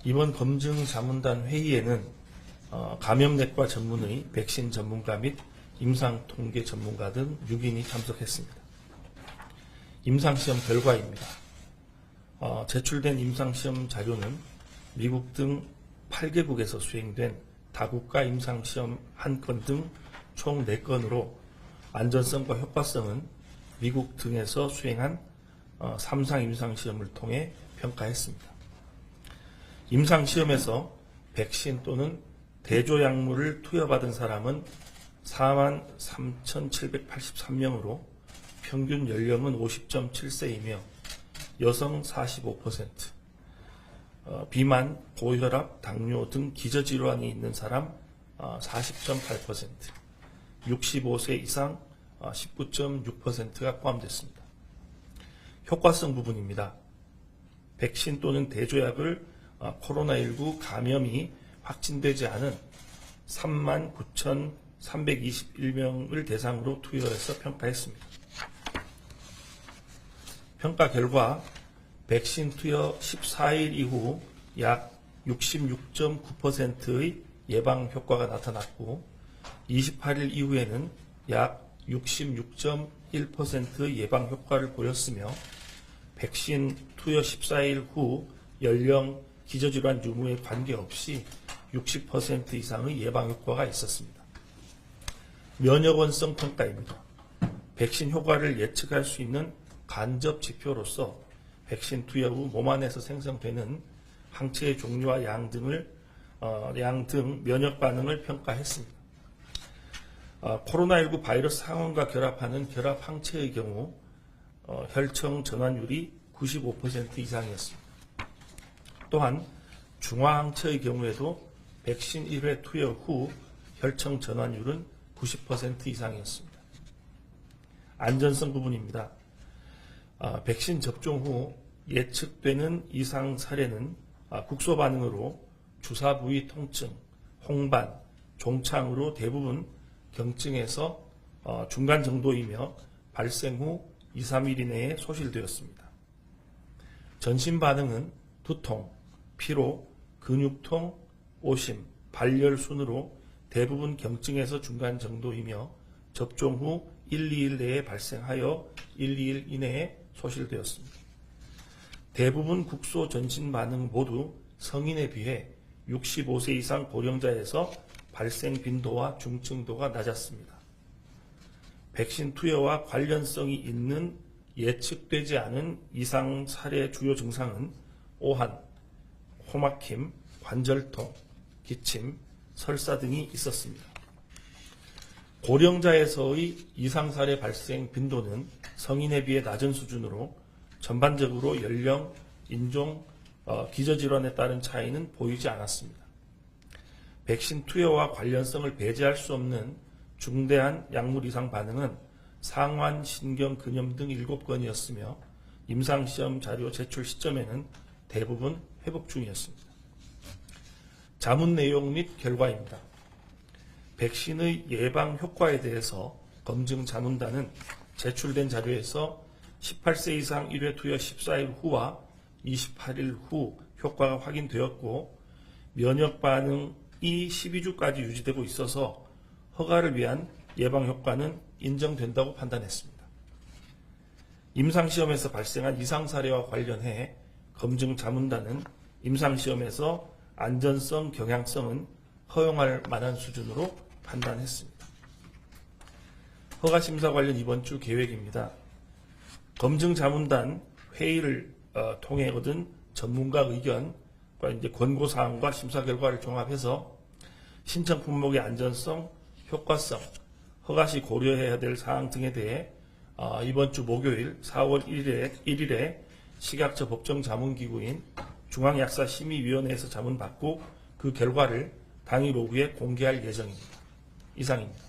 이번 검증자문단 회의에는 감염내과 전문의, 백신 전문가 및 임상통계 전문가 등 6인이 참석했습니다. 임상시험 결과입니다. 제출된 임상시험 자료는 미국 등 8개국에서 수행된 다국가 임상시험 1건 등 총 4건으로 안전성과 효과성은 미국 등에서 수행한 3상 임상시험을 통해 평가했습니다. 임상시험에서 백신 또는 대조약물을 투여받은 사람은 43,783명으로 평균 연령은 50.7세이며 여성 45%, 비만, 고혈압, 당뇨 등 기저질환이 있는 사람 40.8%, 65세 이상 19.6%가 포함됐습니다. 효과성 부분입니다. 백신 또는 대조약을 코로나19 감염이 확진되지 않은 39,321명을 대상으로 투여해서 평가했습니다. 평가 결과 백신 투여 14일 이후 약 66.9%의 예방 효과가 나타났고 28일 이후에는 약 66.1%의 예방 효과를 보였으며 백신 투여 14일 후 연령, 기저질환 유무에 관계없이 60% 이상의 예방 효과가 있었습니다. 면역원성 평가입니다. 백신 효과를 예측할 수 있는 간접 지표로서 백신 투여 후 몸 안에서 생성되는 항체의 종류와 양 등 면역 반응을 평가했습니다. 코로나19 바이러스 항원과 결합하는 결합 항체의 경우 혈청 전환율이 95% 이상이었습니다. 또한 중화항체의 경우에도 백신 1회 투여 후 혈청 전환율은 90% 이상이었습니다. 안전성 부분입니다. 백신 접종 후 예측되는 이상 사례는 국소 반응으로 주사 부위 통증, 홍반, 종창으로 대부분 경증에서 중간 정도이며 발생 후 2, 3일 이내에 소실되었습니다. 전신 반응은 두통, 피로, 근육통, 오심, 발열 순으로 대부분 경증에서 중간 정도이며 접종 후 1, 2일 내에 발생하여 1, 2일 이내에 소실되었습니다. 대부분 국소 전신 반응 모두 성인에 비해 65세 이상 고령자에서 발생 빈도와 중증도가 낮았습니다. 백신 투여와 관련성이 있는 예측되지 않은 이상 사례 주요 증상은 오한, 코막힘, 관절통, 기침, 설사 등이 있었습니다. 고령자에서의 이상 사례 발생 빈도는 성인에 비해 낮은 수준으로 전반적으로 연령, 인종, 기저질환에 따른 차이는 보이지 않았습니다. 백신 투여와 관련성을 배제할 수 없는 중대한 약물 이상 반응은 상환, 신경, 근염 등 7건이었으며 임상시험 자료 제출 시점에는 대부분 회복 중이었습니다. 자문 내용 및 결과입니다. 백신의 예방 효과에 대해서 검증 자문단은 제출된 자료에서 18세 이상 1회 투여 14일 후와 28일 후 효과가 확인되었고 면역 반응이 12주까지 유지되고 있어서 허가를 위한 예방 효과는 인정된다고 판단했습니다. 임상시험에서 발생한 이상 사례와 관련해 검증 자문단은 임상시험에서 안전성, 경향성은 허용할 만한 수준으로 판단했습니다. 허가심사 관련 이번 주 계획입니다. 검증 자문단 회의를 통해 얻은 전문가 의견과 권고사항과 심사 결과를 종합해서 신청 품목의 안전성, 효과성, 허가 시 고려해야 될 사항 등에 대해 이번 주 목요일 4월 1일에 식약처 법정자문기구인 중앙약사심의위원회에서 자문받고 그 결과를 당일 오후에 공개할 예정입니다. 이상입니다.